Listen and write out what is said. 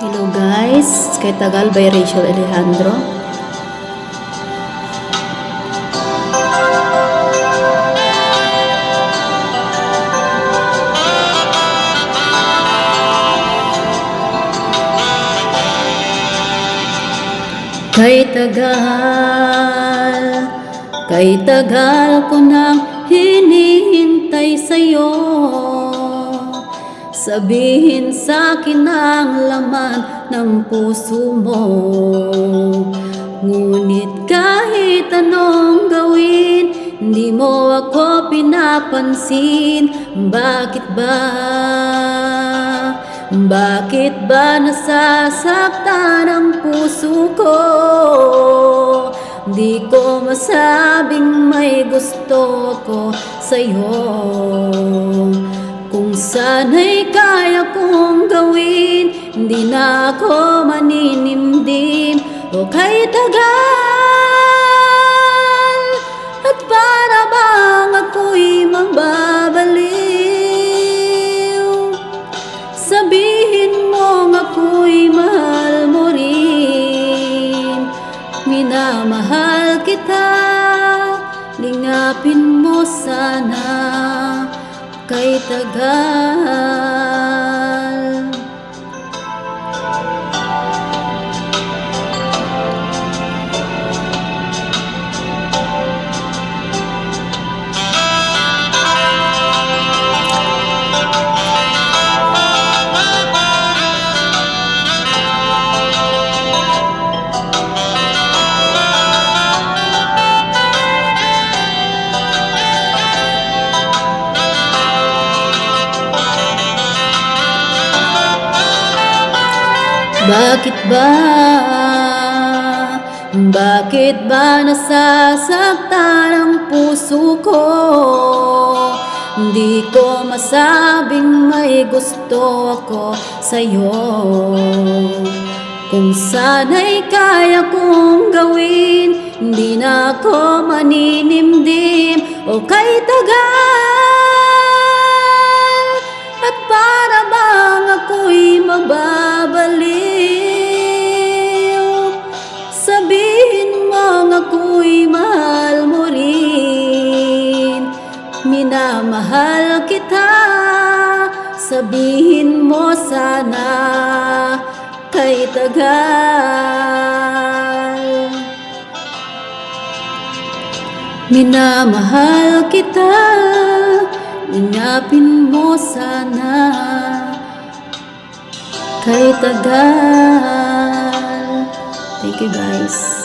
Hello guys, kay Tagal by Rachel Alejandro. Kay tagal ko nang hinihintay sa'yo. Sabihin sa'kin ang laman ng puso mo. Ngunit kahit anong gawin, hindi mo ako pinapansin. Bakit ba? Bakit ba nasasaktan ang puso ko? Di ko masabing may gusto ko sa'yo. Kung sana'y kaya kong gawin, hindi na ako maninimdim. O kay tagal, at para bang ako'y mababaliw. Sabihin mong ako'y mahal mo rin. Minamahal kita, lingapin mo sana kay tagal. Bakit ba nasasaktan ang puso ko? Di ko masabing may gusto ako sa'yo. Kung sana'y kaya kong gawin, hindi na ako maninimdim. O kay tagal, at para bang ako'y mababaliw. Sabihin mong ako'y mahal mo rin. Minamahal kita, sabihin mo sana kay tagal. Minamahal kita, ingapin mo sana kay tagal. Thank you guys.